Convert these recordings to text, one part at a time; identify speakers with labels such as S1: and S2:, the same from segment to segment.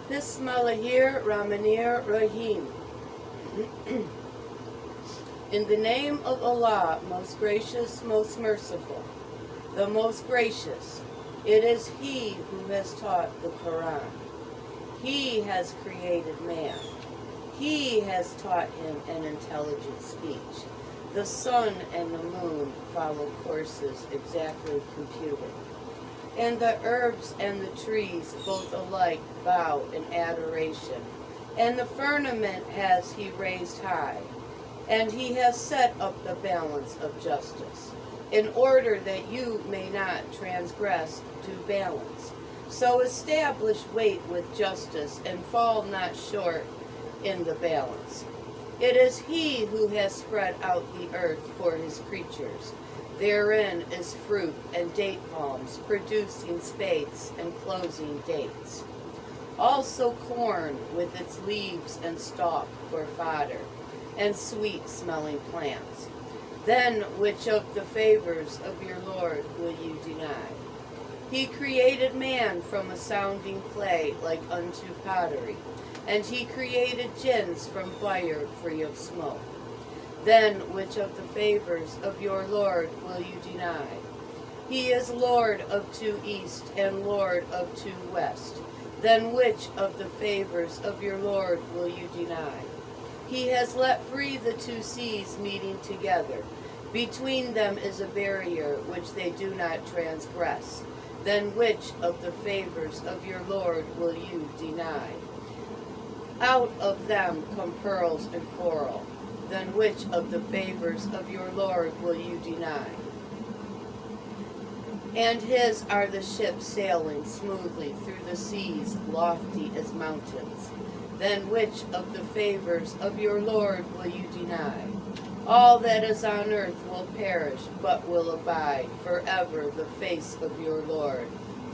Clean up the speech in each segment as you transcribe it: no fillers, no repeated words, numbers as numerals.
S1: Bismillahir Rahmanir Rahim. In the name of Allah, most gracious, most merciful, the most gracious, it is He who has taught the Quran. He has created man. He has taught him an intelligent speech. The sun and the moon follow courses exactly computed. And the herbs and the trees both alike bow in adoration. And the firmament has He raised high. And He has set up the balance of justice, in order that you may not transgress to balance. So establish weight with justice, and fall not short in the balance. It is He who has spread out the earth for His creatures. Therein is fruit and date palms, producing spathes and closing dates. Also corn with its leaves and stalk for fodder, and sweet-smelling plants. Then which of the favors of your Lord will you deny? He created man from a sounding clay like unto pottery, and He created jinns from fire free of smoke. Then which of the favors of your Lord will you deny? He is Lord of two east and Lord of two west. Then which of the favors of your Lord will you deny? He has let free the two seas meeting together. Between them is a barrier which they do not transgress. Then which of the favors of your Lord will you deny? Out of them come pearls and coral. Then which of the favors of your Lord will you deny? And His are the ships sailing smoothly through the seas, lofty as mountains. Then which of the favors of your Lord will you deny? All that is on earth will perish, but will abide forever the face of your Lord,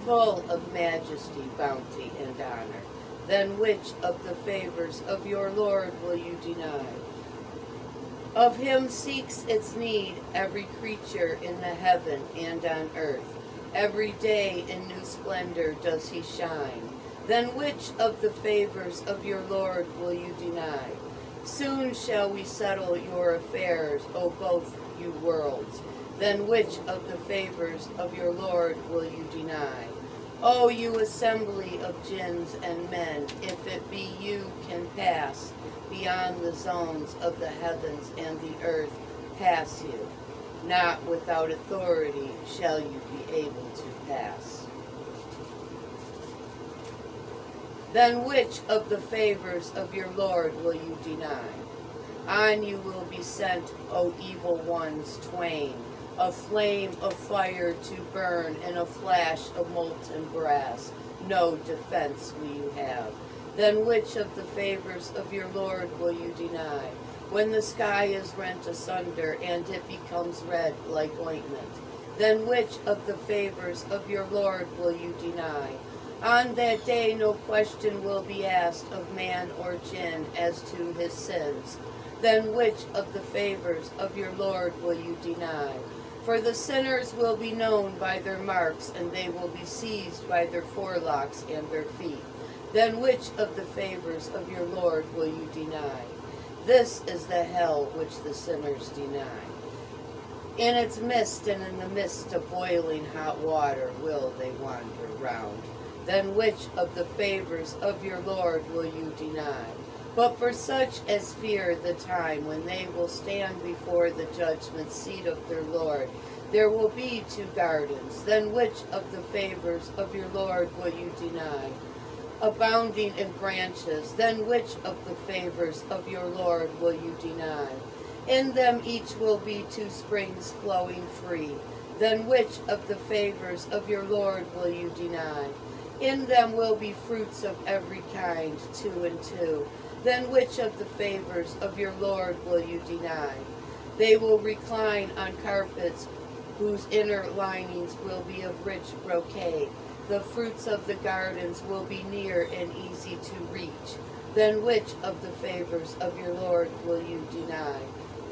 S1: full of majesty, bounty, and honor. Then which of the favors of your Lord will you deny? Of Him seeks its need every creature in the heaven and on earth. Every day in new splendor does He shine. Then which of the favors of your Lord will you deny? Soon shall we settle your affairs, O both you worlds. Then which of the favors of your Lord will you deny? O you assembly of jinns and men, if it be you can pass beyond the zones of the heavens and the earth, pass you. Not without authority shall you be able to pass. Then which of the favors of your Lord will you deny? On you will be sent, O evil ones twain, a flame of fire to burn and a flash of molten brass. No defense will you have. Then which of the favors of your Lord will you deny? When the sky is rent asunder and it becomes red like ointment, then which of the favors of your Lord will you deny? On that day no question will be asked of man or jinn as to his sins. Then which of the favors of your Lord will you deny? For the sinners will be known by their marks, and they will be seized by their forelocks and their feet. Then which of the favors of your Lord will you deny? This is the hell which the sinners deny. In its midst and in the midst of boiling hot water will they wander round. Then which of the favors of your Lord will you deny? But for such as fear the time when they will stand before the judgment seat of their Lord, there will be two gardens. Then which of the favors of your Lord will you deny? Abounding in branches, then which of the favors of your Lord will you deny? In them each will be two springs flowing free. Then which of the favors of your Lord will you deny? In them will be fruits of every kind, 2 and 2. Then which of the favors of your Lord will you deny? They will recline on carpets whose inner linings will be of rich brocade. The fruits of the gardens will be near and easy to reach. Then which of the favors of your Lord will you deny?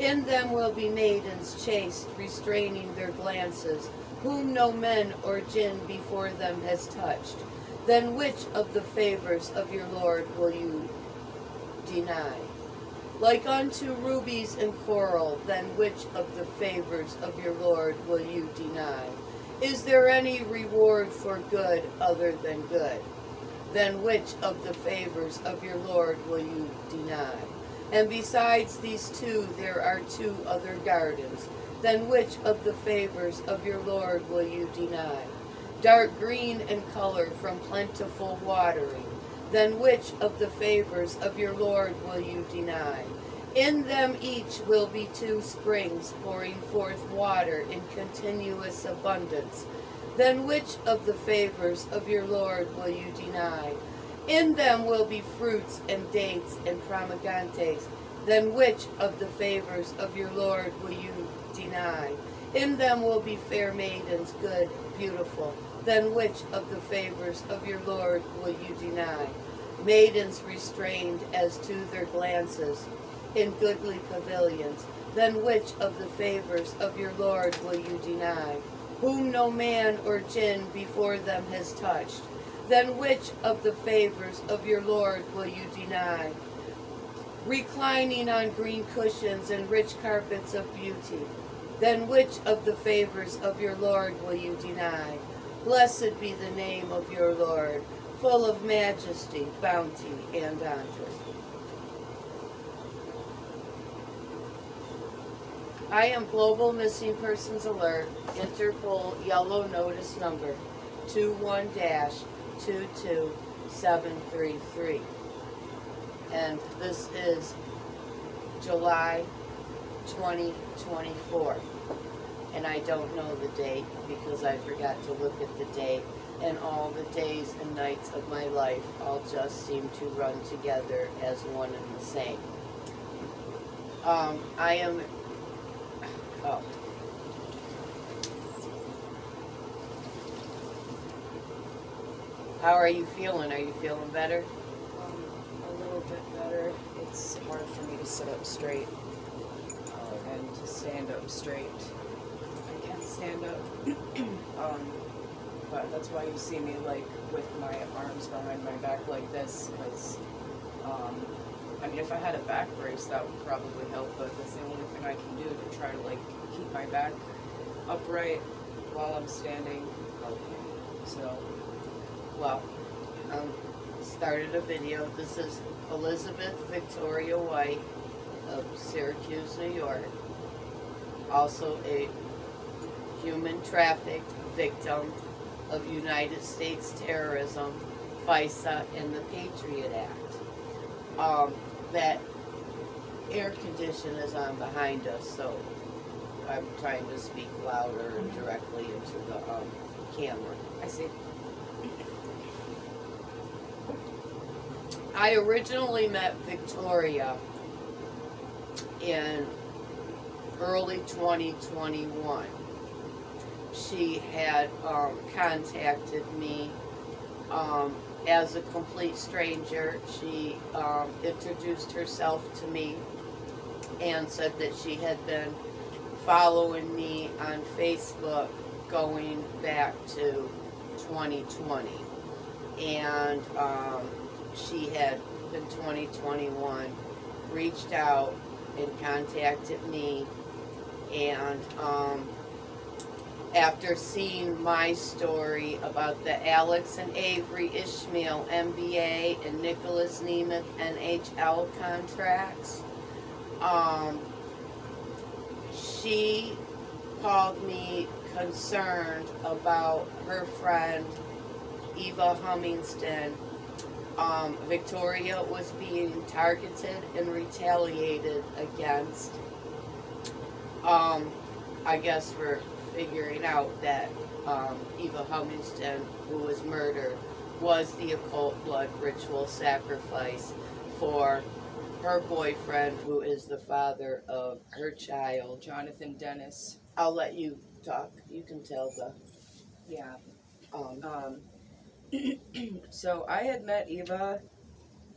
S1: In them will be maidens chaste, restraining their glances, whom no men or jinn before them has touched. then which of the favors of your Lord will you deny? Like unto rubies and coral, then which of the favors of your Lord will you deny? Is there any reward for good other than good? Then which of the favors of your Lord will you deny? And besides these two, there are 2 other gardens. Then which of the favors of your Lord will you deny? Dark green in color from plentiful watering. Then which of the favors of your Lord will you deny? In them each will be 2 springs pouring forth water in continuous abundance. Then which of the favors of your Lord will you deny? In them will be fruits and dates and pomegranates. Then which of the favors of your Lord will you deny? In them will be fair maidens, good, beautiful. Then which of the favors of your Lord will you deny? Maidens restrained as to their glances in goodly pavilions. Then which of the favors of your Lord will you deny? Whom no man or jinn before them has touched. Then which of the favors of your Lord will you deny? Reclining on green cushions and rich carpets of beauty. Then which of the favors of your Lord will you deny? Blessed be the name of your Lord, full of majesty, bounty, and honor. I am Global Missing Persons Alert, Interpol Yellow Notice Number 21-22733. And this is July 2024. And I don't know the date because I forgot to look at the date. And all the days and nights of my life all just seem to run together as one and the same. How are you feeling? Are you feeling better?
S2: A little bit better. It's hard for me to sit up straight and to stand up straight. I can stand up, but that's why you see me like with my arms behind my back like this. Because I mean, if I had a back brace, that would probably help. But that's the only thing I can do to try to like keep my back upright while I'm standing. So.
S1: Well, started a video. This is Elizabeth Victoria White of Syracuse, New York. Also a human trafficked victim of United States terrorism, FISA, and the Patriot Act. That air condition is on behind us, so I'm trying to speak louder and directly into the camera.
S2: I see.
S1: I originally met Victoria in early 2021. She had contacted me as a complete stranger. She introduced herself to me and said that she had been following me on Facebook going back to 2020. And she had, in 2021, reached out and contacted me, and after seeing my story about the Alex and Avery Ishmael MBA and Nicholas Nemeth NHL contracts, she called me concerned about her friend Eva Huminston. Victoria was being targeted and retaliated against, I guess for figuring out that Eva Huminston, who was murdered, was the occult blood ritual sacrifice for her boyfriend, who is the father of her child,
S2: Johnathan Dennis.
S1: I'll let you talk. You can tell the...
S2: Yeah. So I had met Eva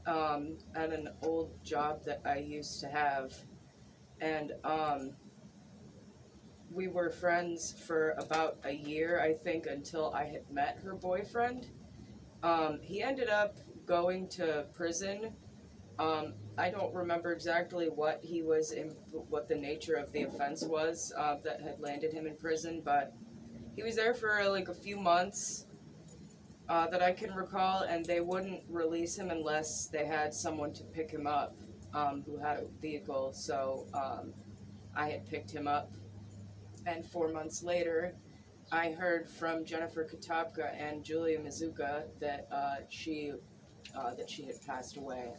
S2: at an old job that I used to have, and we were friends for about a year, I think, until I had met her boyfriend. He ended up going to prison. I don't remember exactly what what the nature of the offense was that had landed him in prison, but he was there for like a few months that I can recall, and they wouldn't release him unless they had someone to pick him up who had a vehicle. So I had picked him up, and 4 months later, I heard from Jennifer Katopka and Julia Mizuka that she had passed away.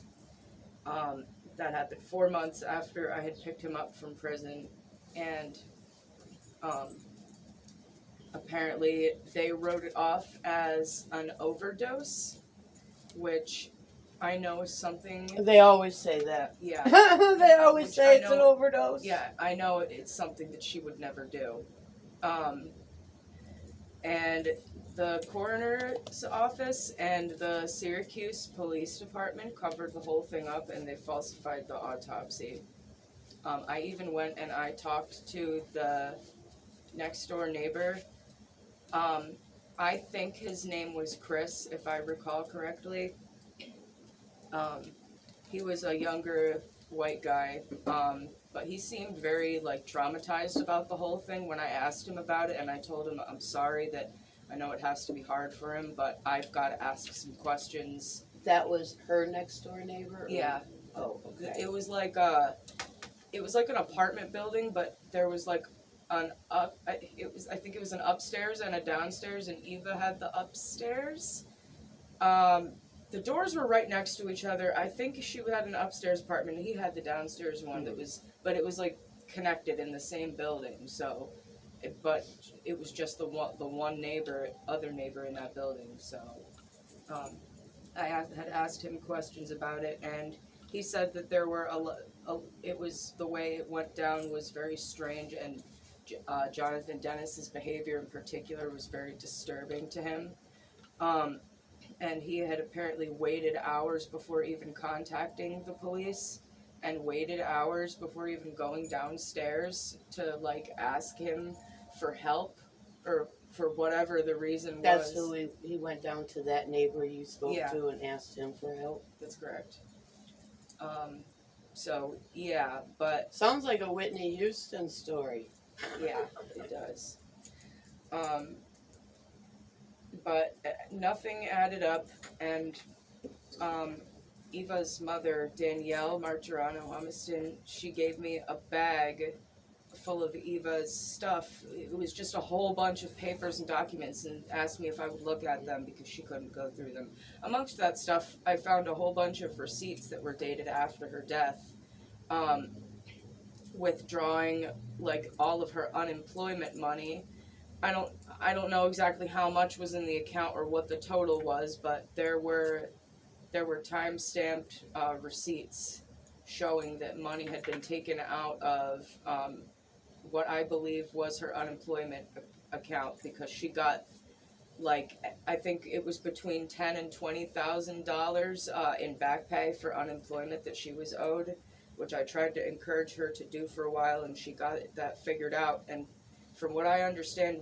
S2: That happened 4 months after I had picked him up from prison, and apparently they wrote it off as an overdose, which I know is something.
S1: They always say that.
S2: Yeah.
S1: They always
S2: Which
S1: say
S2: I
S1: it's an
S2: know-
S1: overdose.
S2: Yeah, I know it's something that she would never do. And the coroner's office and the Syracuse Police Department covered the whole thing up, and they falsified the autopsy. I even went and I talked to the next door neighbor. I think his name was Chris, if I recall correctly. He was a younger white guy, but he seemed very like traumatized about the whole thing when I asked him about it, and I told him I'm sorry that I know it has to be hard for him, but I've got to ask some questions.
S1: That was her next door neighbor?
S2: Yeah.
S1: Oh, okay.
S2: It was like an apartment building, but there was like I think it was an upstairs and a downstairs, and Eva had the upstairs. The doors were right next to each other. I think she had an upstairs apartment, and he had the downstairs one but it was like connected in the same building. So, but it was just the one other neighbor in that building. So, I had asked him questions about it, and he said that there were it was the way it went down was very strange, and Johnathan Dennis's behavior in particular was very disturbing to him. And he had apparently waited hours before even contacting the police, and waited hours before even going downstairs to like ask him for help or for whatever the reason was.
S1: That's who he went down to, that neighbor you spoke to and asked him for help?
S2: That's correct. So, yeah, but...
S1: Sounds like a Whitney Houston story.
S2: Yeah, it does. But nothing added up, and Eva's mother, Danielle Martirano Huminston, she gave me a bag full of Eva's stuff. It was just a whole bunch of papers and documents, and asked me if I would look at them because she couldn't go through them. Amongst that stuff, I found a whole bunch of receipts that were dated after her death, withdrawing like all of her unemployment money. I don't know exactly how much was in the account or what the total was, but there were time-stamped receipts showing that money had been taken out of what I believe was her unemployment account, because she got, like, I think it was between $10,000 and $20,000 in back pay for unemployment that she was owed, which I tried to encourage her to do for a while, and she got that figured out. And from what I understand,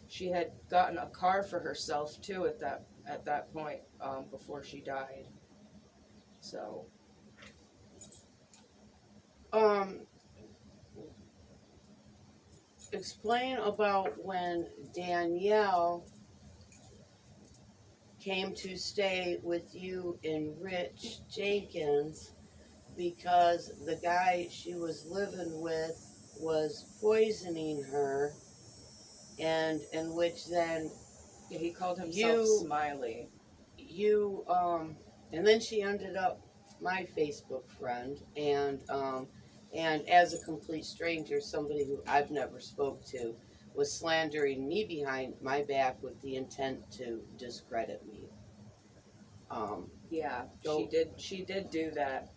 S2: she had gotten a car for herself too at that point before she died. So.
S1: Explain about when Danielle came to stay with you and Rich Jenkins, because the guy she was living with was poisoning her, and in which then
S2: he called himself Smiley.
S1: And then she ended up my Facebook friend, and as a complete stranger, somebody who I've never spoke to, was slandering me behind my back with the intent to discredit me.
S2: Yeah, she did do that.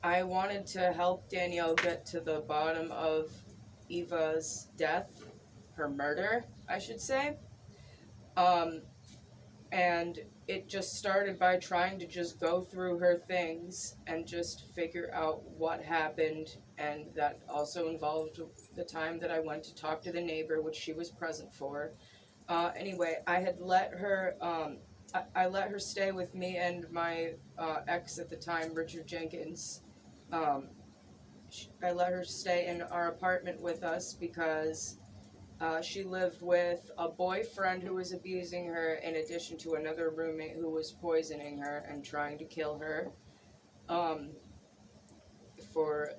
S2: I wanted to help Danielle get to the bottom of Eva's death, her murder, I should say. And it just started by trying to just go through her things and just figure out what happened, and that also involved the time that I went to talk to the neighbor, which she was present for. Anyway, I had let her I let her stay with me and my ex at the time, Richard Jenkins. I let her stay in our apartment with us because she lived with a boyfriend who was abusing her, in addition to another roommate who was poisoning her and trying to kill her. For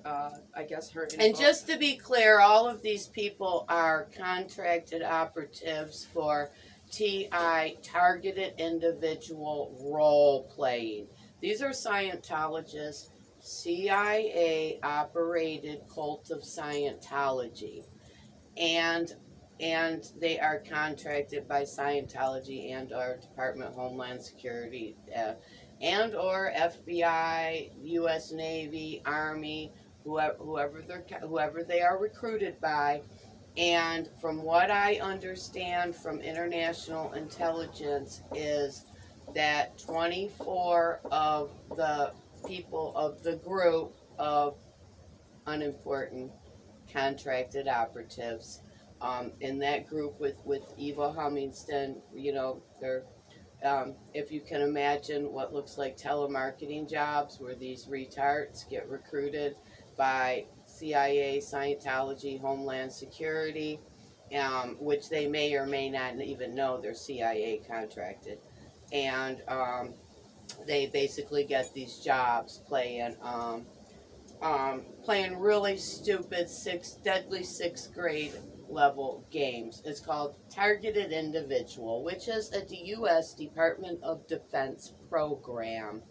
S2: I guess her.
S1: And just to be clear, all of these people are contracted operatives for TI, targeted individual role playing. These are Scientologists, CIA operated cult of Scientology, and they are contracted by Scientology and our Department of Homeland Security, and or FBI, U.S. Navy, Army, whoever they are recruited by. And from what I understand from international intelligence is that 24 of the people of the group of unimportant contracted operatives, in that group with Eva Huminston, they're if you can imagine what looks like telemarketing jobs where these retards get recruited by CIA, Scientology, Homeland Security, which they may or may not even know they're CIA contracted. And they basically get these jobs playing really stupid deadly sixth grade level games. It's called Targeted Individual, which is a U.S. Department of Defense program.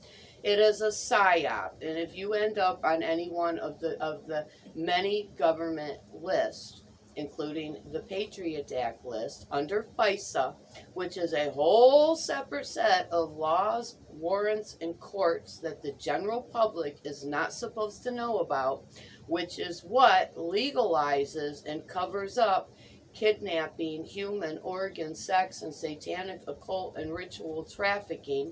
S1: It is a PSYOP, and if you end up on any one of the many government lists, including the Patriot Act list under FISA, which is a whole separate set of laws, warrants, and courts that the general public is not supposed to know about, which is what legalizes and covers up kidnapping, human organ, sex, and satanic, occult, and ritual trafficking,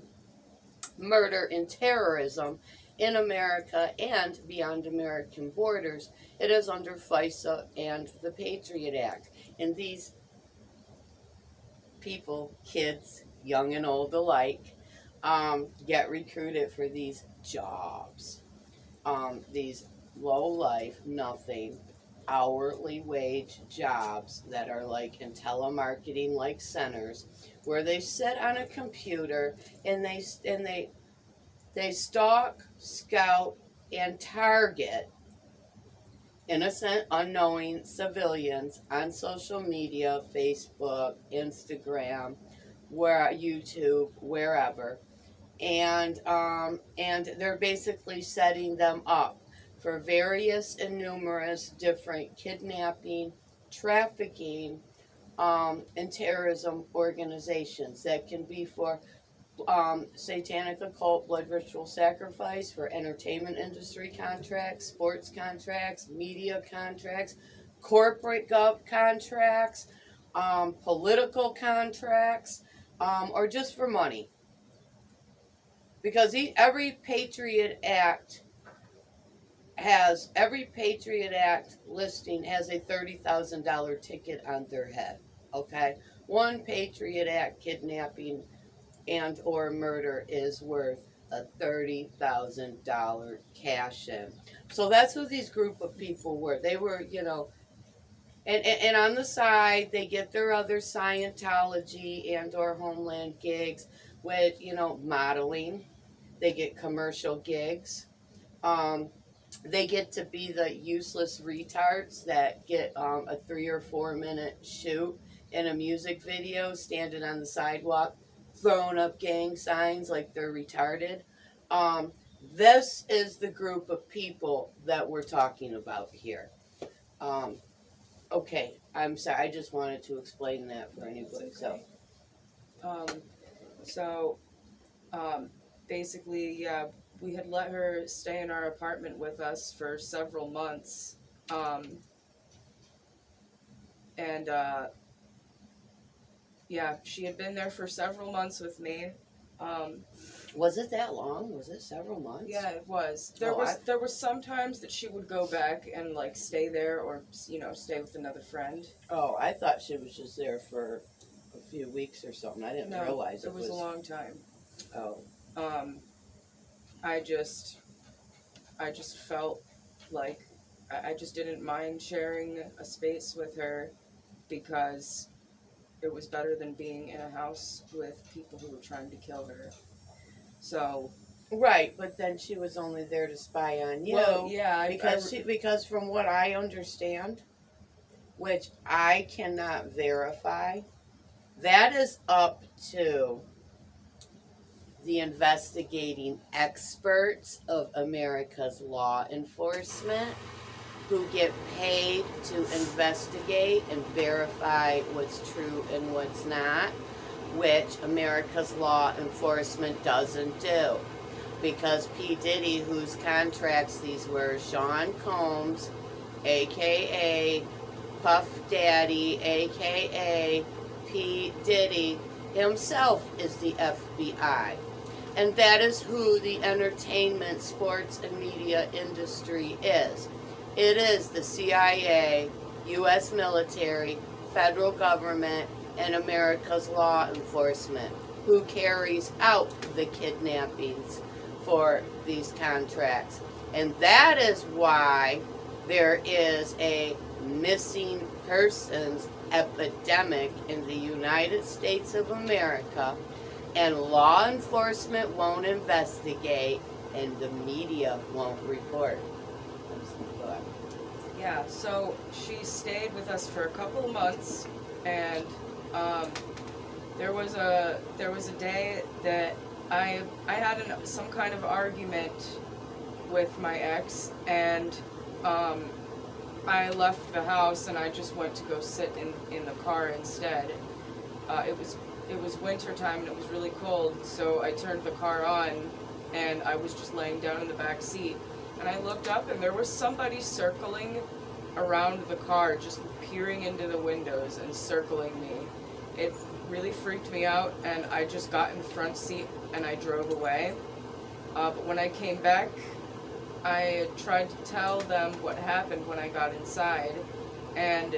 S1: murder, and terrorism in America and beyond American borders. It is under FISA and the Patriot Act. And these people, kids, young and old alike, get recruited for these jobs. These low-life, nothing, hourly wage jobs that are like in telemarketing like centers, where they sit on a computer and they stalk, scout, and target innocent, unknowing civilians on social media, Facebook, Instagram, YouTube, wherever, and they're basically setting them up for various and numerous different kidnapping, trafficking, and terrorism organizations that can be for satanic, occult, blood ritual sacrifice, for entertainment industry contracts, sports contracts, media contracts, corporate gov contracts, political contracts, or just for money. Because every Patriot Act listing has a $30,000 ticket on their head. Okay? One Patriot Act kidnapping and or murder is worth a $30,000 cash in. So that's who these group of people were. They were, and on the side they get their other Scientology and or Homeland gigs with, modeling. They get commercial gigs. They get to be the useless retards that get a 3 or 4 minute shoot in a music video, standing on the sidewalk, throwing up gang signs like they're retarded. This is the group of people that we're talking about here. Okay, I'm sorry. I just wanted to explain that for anybody.
S2: So, basically, yeah, we had let her stay in our apartment with us for several months, and yeah, she had been there for several months with me.
S1: Was it that long? Was it several months?
S2: Yeah, it was. There were some times that she would go back and stay there, or stay with another friend.
S1: Oh, I thought she was just there for a few weeks or something. I didn't
S2: No,
S1: realize
S2: it was a long time.
S1: Oh,
S2: I just felt like I just didn't mind sharing a space with her because it was better than being in a house with people who were trying to kill her. So
S1: right. But then she was only there to spy on you.
S2: well, yeah,
S1: because from what I understand, which I cannot verify, that is up to the investigating experts of America's law enforcement who get paid to investigate and verify what's true and what's not, which America's law enforcement doesn't do. Because P. Diddy, whose contracts these were, Sean Combs, aka Puff Daddy, aka P. Diddy, himself is the FBI. And that is who the entertainment, sports, and media industry is. It is the CIA, U.S. military, federal government, and America's law enforcement who carries out the kidnappings for these contracts. And that is why there is a missing persons epidemic in the United States of America, and law enforcement won't investigate and the media won't report.
S2: yeah. So she stayed with us for a couple of months, and there was a day that I had some kind of argument with my ex, and I left the house and I just went to go sit in the car instead. It was winter time and it was really cold, so I turned the car on and I was just laying down in the back seat, and I looked up and there was somebody circling around the car, just peering into the windows and circling me. It really freaked me out, and I just got in the front seat and I drove away. But when I came back, I tried to tell them what happened when I got inside, and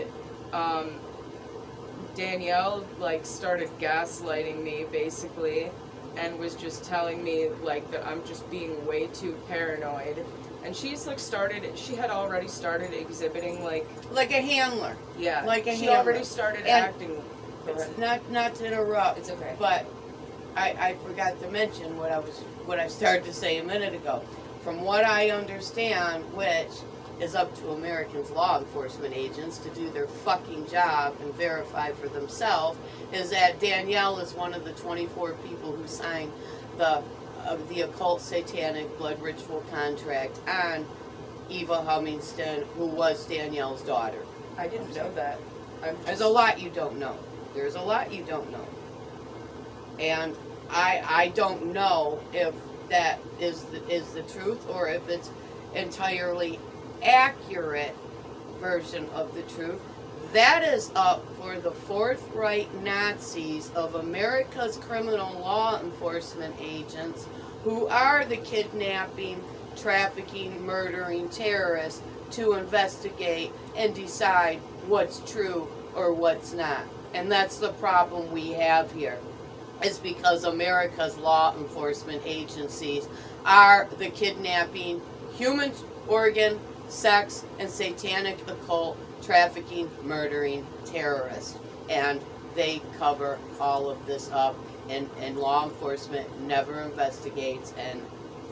S2: Danielle started gaslighting me basically, and was just telling me that I'm just being way too paranoid. And she had already started exhibiting like
S1: a handler.
S2: Yeah,
S1: like a
S2: she
S1: handler.
S2: already started
S1: And
S2: acting.
S1: It's not to interrupt.
S2: It's okay.
S1: But I forgot to mention what I started to say a minute ago. From what I understand, which is up to Americans' law enforcement agents to do their fucking job and verify for themselves, is that Danielle is one of the 24 people who signed the occult satanic blood ritual contract on Eva Huminston, who was Danielle's daughter.
S2: I didn't know that.
S1: There's a lot you don't know. There's a lot you don't know. And I don't know if that is the truth or if it's entirely accurate version of the truth. That is up for the forthright Nazis of America's criminal law enforcement agents, who are the kidnapping, trafficking, murdering terrorists, to investigate and decide what's true or what's not. And that's the problem we have here, is because America's law enforcement agencies are the kidnapping, human organ, sex, and satanic occult trafficking, murdering terrorists. And they cover all of this up, and law enforcement never investigates, and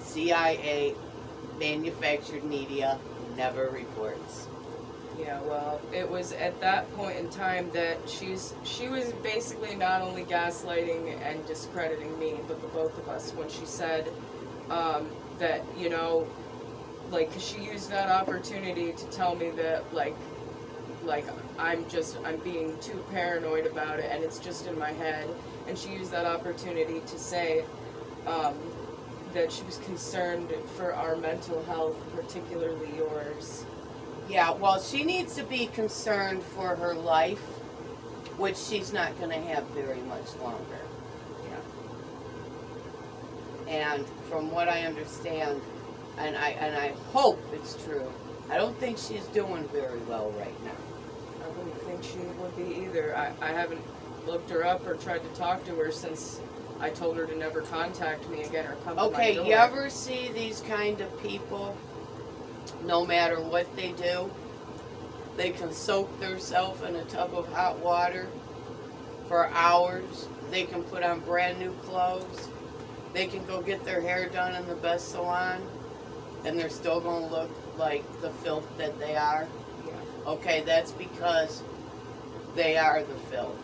S1: CIA manufactured media never reports.
S2: Yeah, well, it was at that point in time that she was basically not only gaslighting and discrediting me, but the both of us, when she said that, cause she used that opportunity to tell me that, I'm being too paranoid about it, and it's just in my head. And she used that opportunity to say that she was concerned for our mental health, particularly yours.
S1: Yeah, well, she needs to be concerned for her life, which she's not going to have very much longer.
S2: Yeah.
S1: And from what I understand, and I hope it's true, I don't think she's doing very well right now.
S2: I wouldn't think she would be either. I haven't looked her up or tried to talk to her since I told her to never contact me again or come to my
S1: Okay,
S2: door.
S1: you ever see these kind of people, no matter what they do, they can soak themselves in a tub of hot water for hours. They can put on brand new clothes. They can go get their hair done in the best salon, and they're still going to look like the filth that they are.
S2: Yeah.
S1: Okay, that's because they are the filth.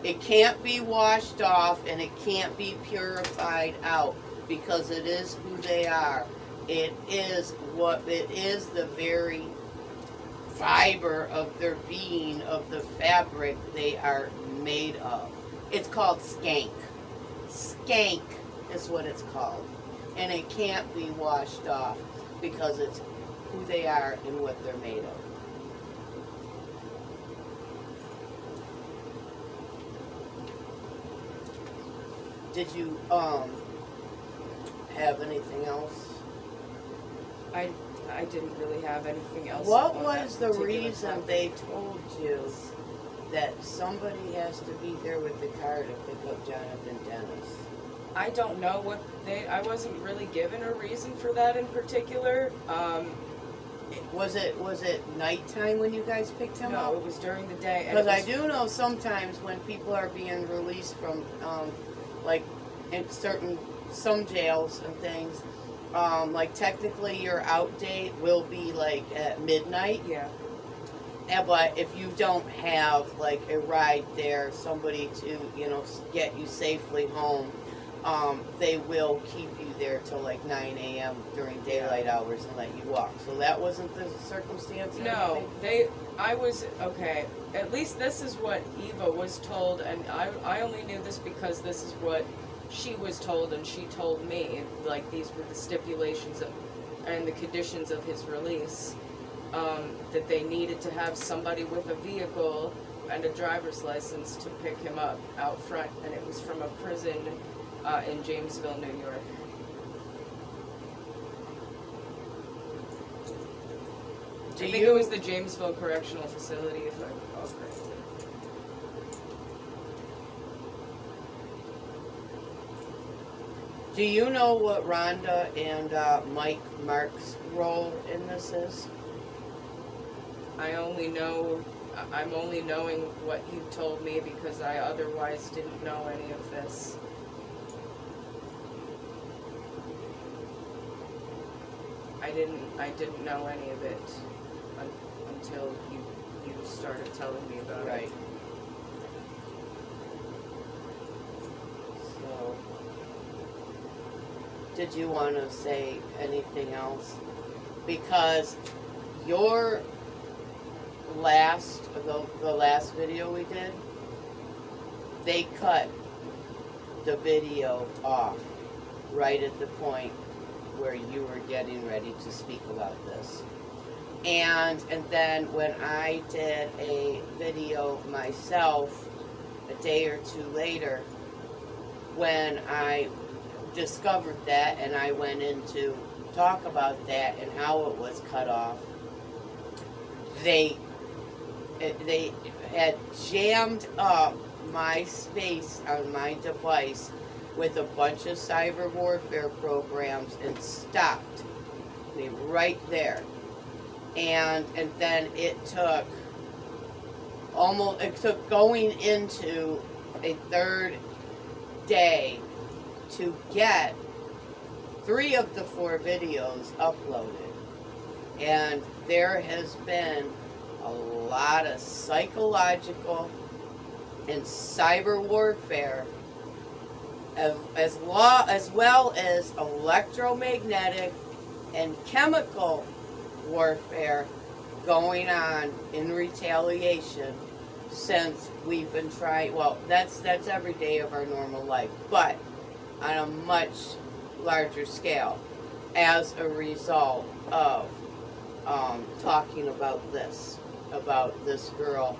S1: It can't be washed off and it can't be purified out because it is who they are. It is the very fiber of their being, of the fabric they are made of. It's called skank. Skank is what it's called. And it can't be washed off because it's who they are and what they're made of. Did you have anything else?
S2: I didn't really have anything else.
S1: What
S2: on
S1: was
S2: that
S1: the
S2: particular
S1: reason
S2: topic.
S1: they told you that somebody has to be there with the car to pick up Johnathan Dennis?
S2: I don't know what I wasn't really given a reason for that in particular.
S1: Was it nighttime when you guys picked him up?
S2: No, it was during the day.
S1: Because I do know sometimes when people are being released from, like, in some jails and things, like technically your out date will be like at midnight.
S2: Yeah.
S1: But if you don't have like a ride there, somebody to, get you safely home, they will keep you there till like 9 a.m. during daylight hours and let you walk. So that wasn't the circumstance? or
S2: No,
S1: anything?
S2: okay, at least this is what Eva was told, and I only knew this because this is what she was told, and she told me, like, these were the stipulations and the conditions of his release, that they needed to have somebody with a vehicle and a driver's license to pick him up out front, and it was from a prison in Jamesville, New York. I think it was the Jamesville Correctional Facility, if I recall correctly.
S1: Do you know what Rhonda and Mike Mark's role in this is?
S2: I'm only knowing what you told me because I otherwise didn't know any of this. I didn't know any of it until you started telling me about
S1: Right.
S2: it.
S1: So, did you want to say anything else? Because your the last video we did, they cut the video off right at the point where you were getting ready to speak about this. And then when I did a video myself a day or two later, when I discovered that and I went in to talk about that and how it was cut off, they had jammed up my space on my device with a bunch of cyber warfare programs and stopped me right there. And then it took going into a third day to get 3 of the 4 videos uploaded. And there has been a lot of psychological and cyber warfare as well as electromagnetic and chemical warfare going on in retaliation since we've been trying. Well, that's every day of our normal life, but on a much larger scale as a result of talking about this girl,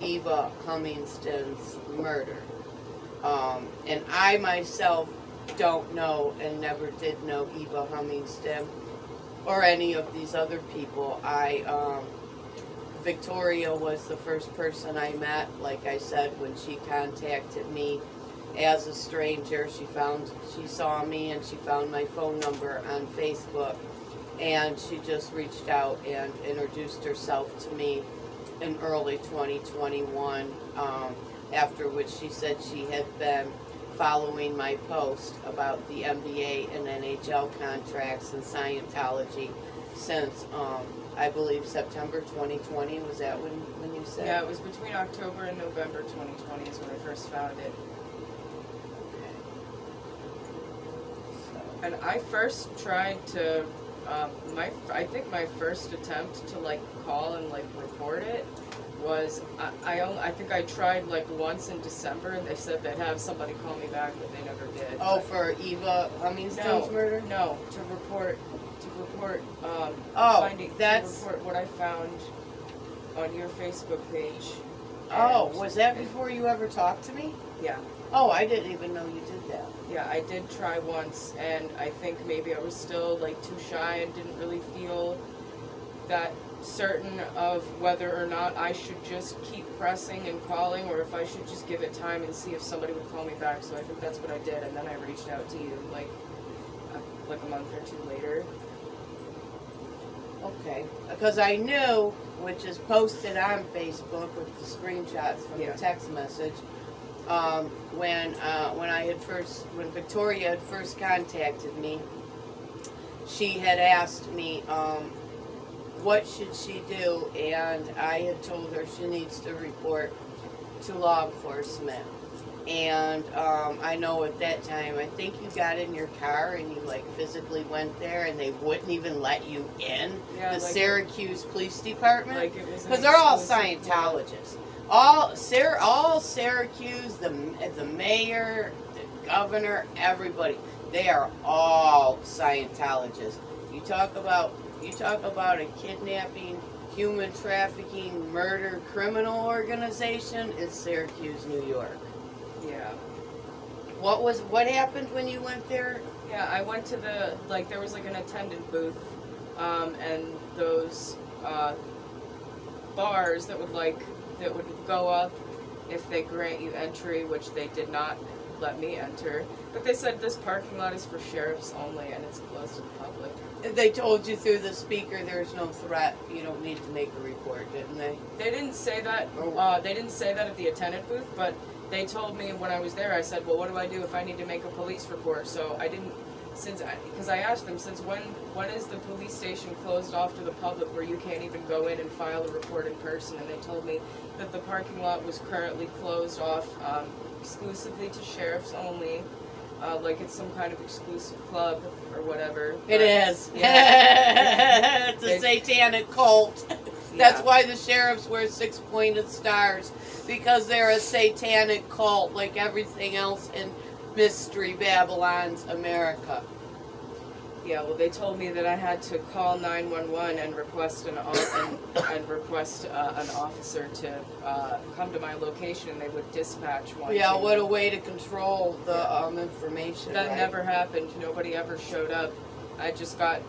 S1: Eva Huminston's murder. And I myself don't know and never did know Eva Huminston or any of these other people. Victoria was the first person I met, like I said, when she contacted me as a stranger. She saw me and she found my phone number on Facebook, and she just reached out and introduced herself to me in early 2021, after which she said she had been following my post about the NBA and NHL contracts and Scientology since, I believe, September 2020. Was that when you said?
S2: Yeah, it was between October and November 2020 is when I first found it. And I first tried to, I think my first attempt to like call and like report it was, I think I tried like once in December, and they said they'd have somebody call me back, but they never did.
S1: Oh, for Eva Huminston's murder?
S2: No, to report,
S1: that's...
S2: to report what I found on your Facebook page.
S1: Oh, was that before you ever talked to me?
S2: Yeah.
S1: Oh, I didn't even know you did that.
S2: Yeah, I did try once, and I think maybe I was still like too shy and didn't really feel that certain of whether or not I should just keep pressing and calling, or if I should just give it time and see if somebody would call me back. So I think that's what I did, and then I reached out to you like a month or two later.
S1: Okay, because I knew, which is posted on Facebook with the screenshots from the text message, when Victoria had first contacted me, she had asked me, what should she do, and I had told her she needs to report to law enforcement. And I know at that time, I think you got in your car and you like physically went there, and they wouldn't even let you in the Syracuse Police Department, because they're all Scientologists. All Syracuse, the mayor, the governor, everybody, they are all Scientologists. You talk about a kidnapping, human trafficking, murder, criminal organization, it's Syracuse, New York.
S2: Yeah.
S1: What happened when you went there?
S2: Yeah, I went to there was like an attendant booth, and those bars that would go up if they grant you entry, which they did not let me enter. But they said this parking lot is for sheriffs only, and it's closed to the public.
S1: They told you through the speaker there's no threat. You don't need to make a report, didn't they?
S2: They didn't say that. They didn't say that at the attendant booth, but they told me when I was there. I said, "Well, what do I do if I need to make a police report?" So I didn't, because I asked them, since when is the police station closed off to the public where you can't even go in and file a report in person? And they told me that the parking lot was currently closed off exclusively to sheriffs only. Like it's some kind of exclusive club or whatever.
S1: It is.
S2: Yeah.
S1: It's a satanic cult. That's why the sheriffs wear 6-pointed stars, because they're a satanic cult like everything else in Mystery Babylon's America.
S2: Yeah, well, they told me that I had to call 911 and request an officer to come to my location, and they would dispatch one.
S1: Yeah, what a way to control the information.
S2: That never happened. Nobody ever showed up. I just got